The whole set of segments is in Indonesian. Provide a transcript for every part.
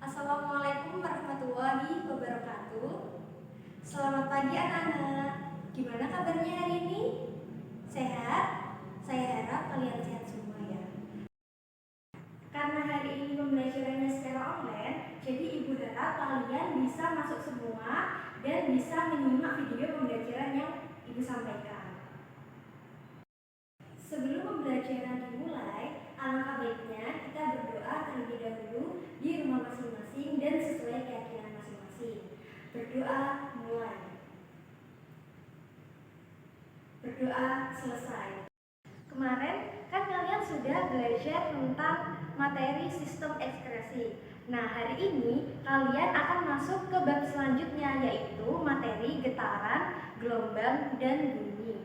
Assalamualaikum warahmatullahi wabarakatuh. Selamat pagi anak-anak. Gimana kabarnya hari ini? Sehat? Saya harap kalian sehat semua ya. Karena hari ini pembelajarannya secara online, jadi ibu harap kalian bisa masuk semua dan bisa menyimak video pembelajaran yang ibu sampaikan. Sebelum pembelajaran dimulai, alangkah baiknya kita berdoa terlebih dahulu di rumah masing-masing dan sesuai keyakinan masing-masing. Berdoa mulai. Berdoa selesai. Kemarin kan kalian sudah belajar tentang materi sistem ekskresi. Nah, hari ini kalian akan masuk ke bab selanjutnya, yaitu materi getaran, gelombang, dan bunyi.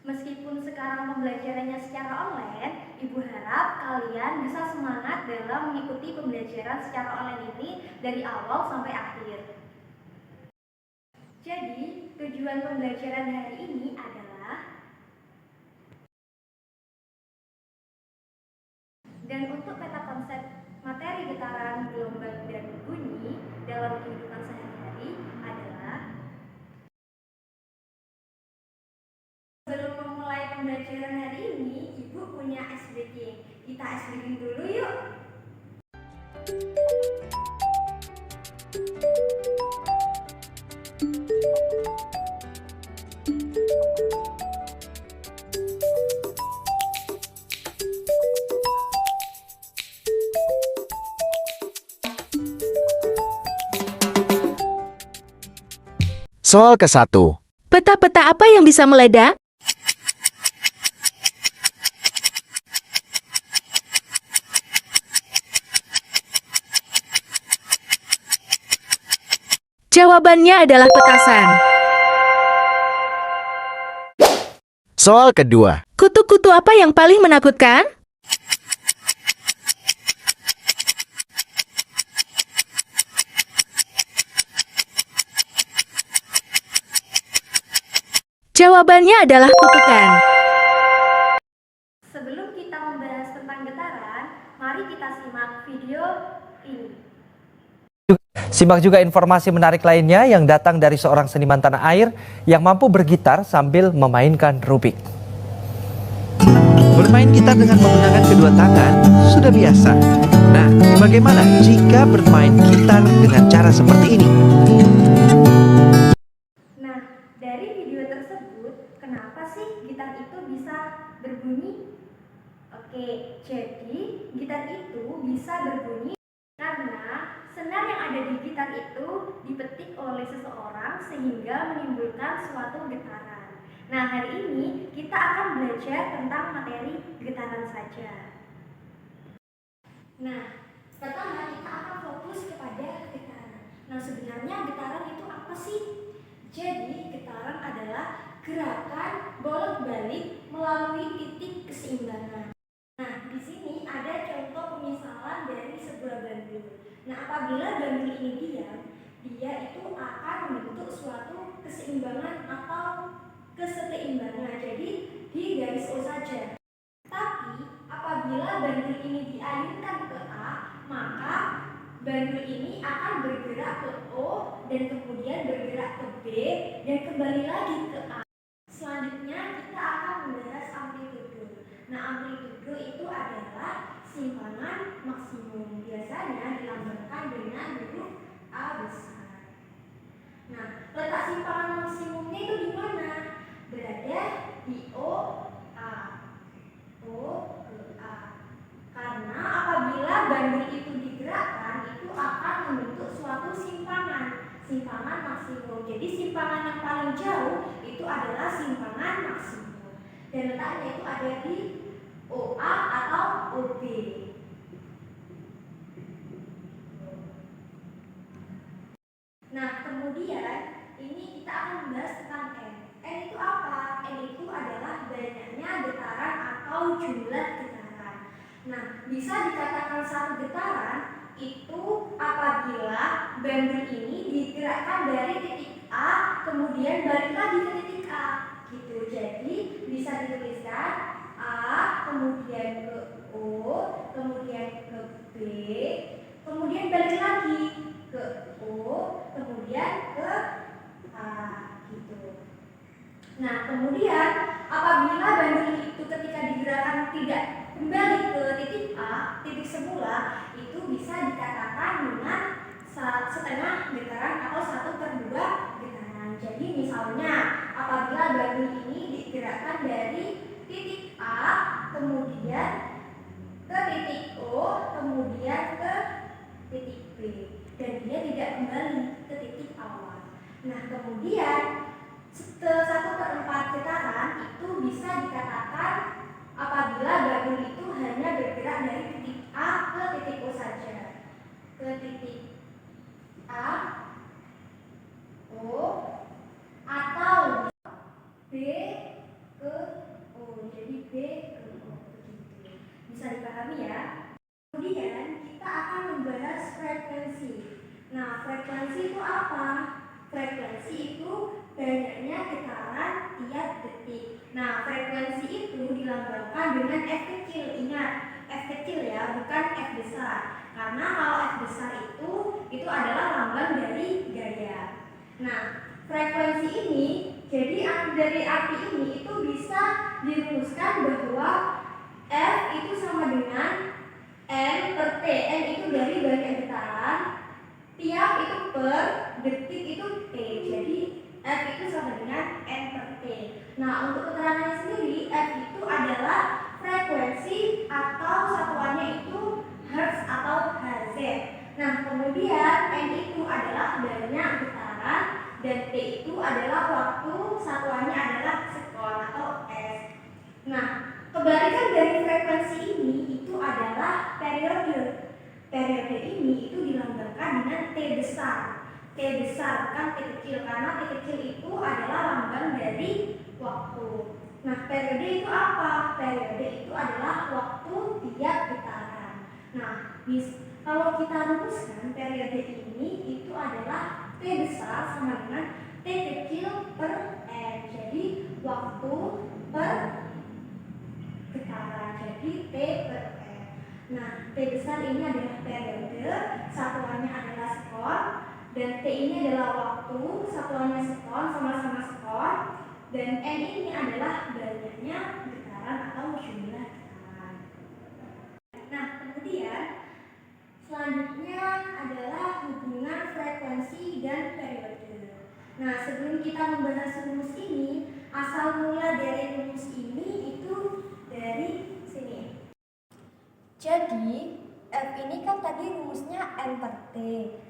Meskipun sekarang pembelajarannya secara online, ibu harap kalian bisa semangat dalam mengikuti pembelajaran secara online ini dari awal sampai akhir. Jadi, tujuan pembelajaran hari ini adalah dan untuk peta konsep materi getaran, gelombang, dan bunyi dalam kehidupan sehari-hari adalah. Sebelum memulai pembelajaran hari ini, ibu punya ice breaking. Kita ice breaking dulu yuk. Soal ke-1. Peta-peta apa yang bisa meledak? Jawabannya adalah petasan. Soal kedua. Kutu-kutu apa yang paling menakutkan? Jawabannya adalah kutukan. Sebelum kita membahas tentang getaran, mari kita simak video ini. Simak juga informasi menarik lainnya yang datang dari seorang seniman tanah air yang mampu bergitar sambil memainkan rubik. Bermain gitar dengan menggunakan kedua tangan sudah biasa. Nah, bagaimana jika bermain gitar dengan cara seperti ini? Nah, dari video tersebut, kenapa sih gitar itu bisa berbunyi? Oke, jadi gitar itu bisa berbunyi karena senar yang ada di gitar itu dipetik oleh seseorang sehingga menimbulkan suatu getaran. Nah, hari ini kita akan belajar tentang materi getaran saja. Nah, pertama kita akan fokus kepada getaran. Nah, sebenarnya getaran itu apa sih? Jadi, getaran adalah gerakan bolak-balik melalui titik keseimbangan. Nah, di sini ada contoh pemisalan dari sebuah bandul. Nah, apabila bandul ini diam, dia itu akan membentuk suatu keseimbangan atau keseteimbangan. Jadi, di garis O saja. Tapi, apabila bandul ini dialihkan ke A, maka bandul ini akan bergerak ke O dan kemudian bergerak ke B dan kembali lagi ke A. Selanjutnya kita akan membahas amplitudo. Nah, amplitudo itu adalah simpangan maksimum. Biasanya dilambangkan dengan huruf A besar. Nah, letak simpangan maksimumnya itu di mana? Berada di O A. O ke A. Karena apabila bandul itu digerakkan, itu akan membentuk suatu simpangan maksimum. Jadi simpangan yang paling jauh itu adalah simpangan maksimum. Dan letaknya itu ada di OA atau OB. Nah, kemudian ini kita akan membahas tentang N. N itu apa? N itu adalah banyaknya getaran atau jumlah getaran. Nah, bisa dikatakan satu getaran itu apabila bandul ini digerakkan dari titik A kemudian balik lagi ke titik A gitu. Jadi bisa dituliskan A kemudian ke O, kemudian ke B, kemudian balik lagi ke O, kemudian ke A gitu. Nah, kemudian apabila bandul itu ketika digerakkan tidak kembali ke titik A, titik semula, itu bisa dikatakan dengan setengah getaran atau 1/2 getaran. Jadi misalnya apabila bandul ini digerakkan dari titik A, kemudian ke titik O, kemudian ke titik B, dan dia tidak kembali ke titik awal. Nah, kemudian 1/4 getaran itu bisa dikatakan apabila bandul itu hanya bergerak dari titik A ke titik O saja. Ke titik A, O, atau B ke O. Jadi B ke O begitu. Bisa dipahami ya? Kemudian kita akan membahas frekuensi. Nah, frekuensi itu apa? Frekuensi itu banyaknya getaran tiap detik. Nah, frekuensi itu dilambangkan dengan F kecil. Ingat, F kecil ya, bukan F besar. Karena kalau F besar itu adalah lambang dari gaya. Nah, frekuensi ini, jadi dari arti ini itu bisa dirumuskan bahwa F itu sama dengan N per T. N itu dari banyak getaran, tiap itu per detik itu T. Jadi F itu sama dengan N per T. Nah, untuk keterangannya sendiri, F itu adalah frekuensi atau satuannya itu Hertz atau Hz. Nah, kemudian N itu adalah banyak getaran dan T itu adalah waktu, satuannya adalah sekon atau S. Nah, kebalikan dari frekuensi ini itu adalah periode. Periode ini itu dilambangkan dengan T besar. T besar bukan T kecil, karena T kecil itu adalah lambang dari waktu. Nah, periode itu apa? Periode itu adalah waktu tiap getaran. Nah, kalau kita rumuskan periode ini itu adalah T besar sama dengan T kecil per N. Jadi waktu per getaran. Jadi T per N. Nah, T besar ini adalah periode, satuannya adalah sekon, dan T ini adalah waktu, satuannya sekon, sama-sama sekon, dan N ini adalah banyaknya getaran atau jumlah getaran. Nah, kemudian selanjutnya adalah hubungan frekuensi dan periode. Nah, sebelum kita membahas rumus ini, asal mula dari rumus ini itu dari sini. Jadi F ini kan tadi rumusnya N per T.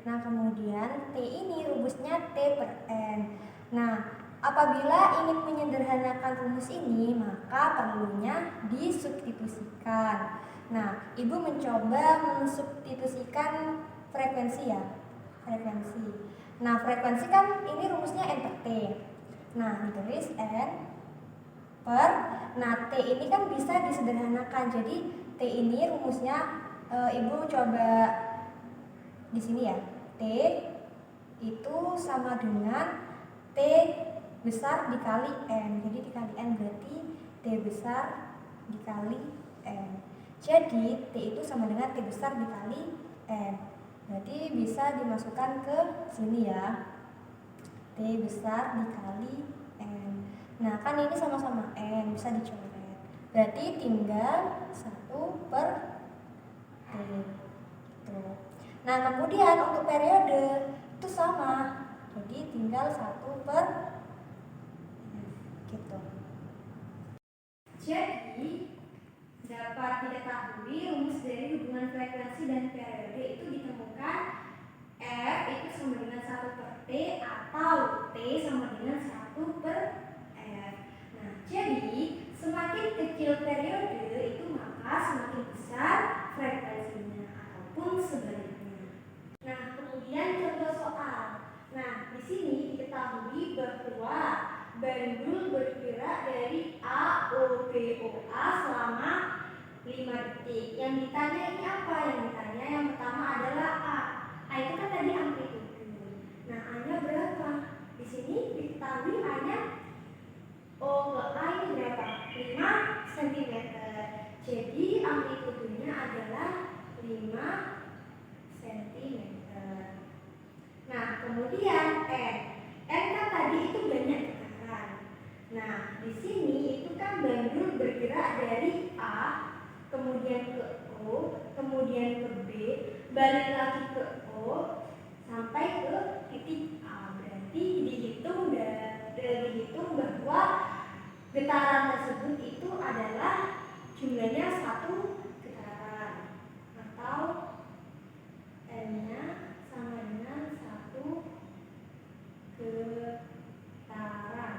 Nah, kemudian T ini rumusnya T per N. Nah, apabila ingin menyederhanakan rumus ini, maka perlunya disubstitusikan. Nah, Ibu mencoba mensubstitusikan frekuensi ya. Frekuensi. Nah, frekuensi kan ini rumusnya N per T. Nah, ditulis N per. Nah, T ini kan bisa disederhanakan. Jadi T ini rumusnya Ibu coba di sini ya. T itu sama dengan T besar dikali N. Jadi dikali N berarti T besar dikali N. Jadi T itu sama dengan T besar dikali N. Berarti bisa dimasukkan ke sini ya. T besar dikali N. Nah, kan ini sama-sama N, bisa dicoret. Berarti tinggal 1 per T. Gitu. Nah, kemudian untuk periode itu sama. Jadi tinggal 1 per F. Gitu. Jadi dapat diketahui rumus dari hubungan frekuensi dan periode itu ditemukan F itu sama dengan 1 per T atau T sama dengan 1 per F. Nah, jadi semakin kecil periode itu maka semakin besar frekuensinya ataupun sebaliknya. Nah, kemudian contoh soal. Nah, di sini diketahui bahwa bandul bergerak dari A, O, B, O, A selama 5 detik. Yang ditanya ini apa? Yang ditanya yang pertama adalah A. A itu kan tadi amplitude. Nah, A-nya berapa? Di sini diketahui A-nya O ke A ini berapa? 5 cm. Jadi amplitude balik lagi ke O sampai ke titik A. Berarti dihitung bahwa getaran tersebut itu adalah jumlahnya 1 getaran atau N-nya sama dengan 1 getaran.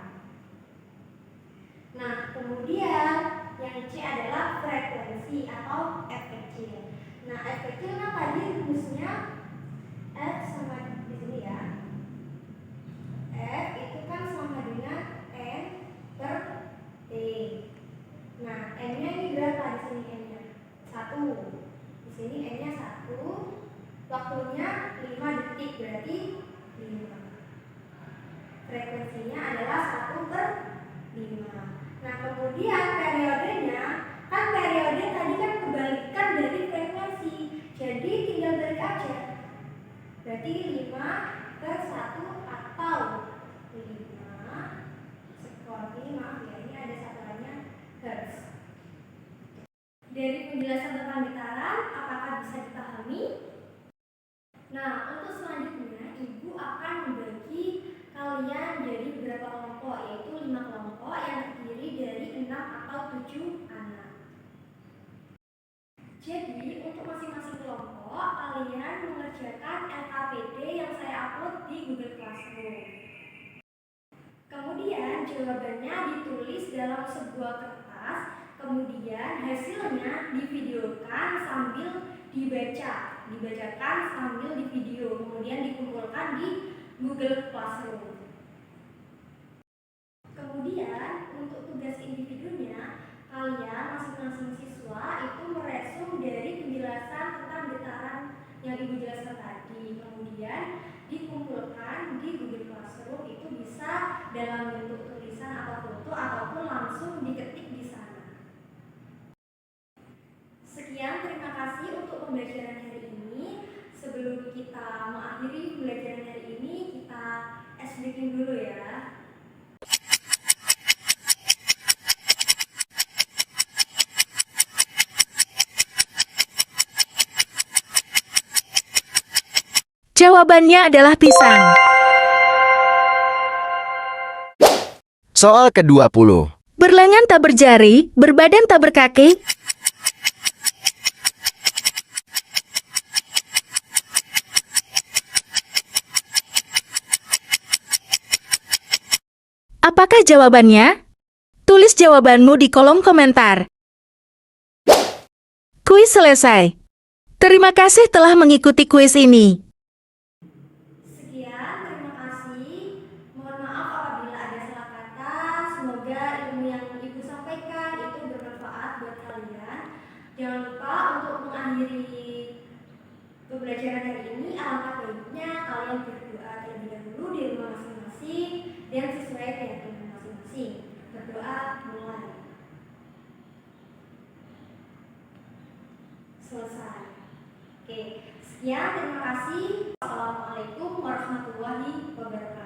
Nah, kemudian yang C adalah frekuensi atau F kecil. Nah, F kecil kan tadi rumusnya F sama di sini ya. F itu kan sama dengan N per T. Nah, N-nya ini berapa di sini N-nya? 1. Di sini N-nya 1. Waktunya 5 detik berarti 5. Frekuensinya adalah 1 per 5. Nah, kemudian periodenya, kan periode tadi kan kebalikan dari frekuensi. Jadi tinggal balik aja. Berarti 5 per 1 atau 5 sekali, maaf ya, ini ada satuannya hertz. Dari penjelasan tentang getaran, apakah bisa dipahami? Nah, untuk selanjutnya Ibu akan membagi kalian jadi beberapa kelompok, yaitu 5 kelompok yang terdiri dari 6 atau 7 anak. Jadi, untuk masing-masing kelompok, kalian mengerjakan LKPD yang saya upload di Google Classroom. Kemudian, jawabannya ditulis dalam sebuah kertas, kemudian hasilnya divideokan sambil dibacakan sambil di video, kemudian dikumpulkan di Google Classroom. Kemudian untuk tugas individunya, kalian masing-masing siswa itu meresum dari penjelasan tentang getaran yang Ibu jelaskan tadi, kemudian dikumpulkan di Google Classroom. Itu bisa dalam bentuk tulisan atau foto ataupun langsung diketik di sana. Sekian, terima kasih untuk pembelajaran hari ini. Sebelum kita mengakhiri pembelajaran hari ini, kita breaking dulu ya. Jawabannya adalah pisang. Soal ke-20. Berlengan tak berjari, berbadan tak berkaki. Apakah jawabannya? Tulis jawabanmu di kolom komentar. Kuis selesai. Terima kasih telah mengikuti kuis ini. Sekian, terima kasih. Mohon maaf apabila ada salah kata. Semoga ilmu yang Ibu sampaikan itu bermanfaat buat kalian. Jangan lupa untuk mengakhiri pembelajaran hari ini, alangkah baiknya kalian berdoa terlebih dahulu di rumah masing-masing dan sesuai keyakinan masing-masing. Berdoa mulai. Selesai. Oke, sekian, terima kasih. Assalamualaikum warahmatullahi wabarakatuh.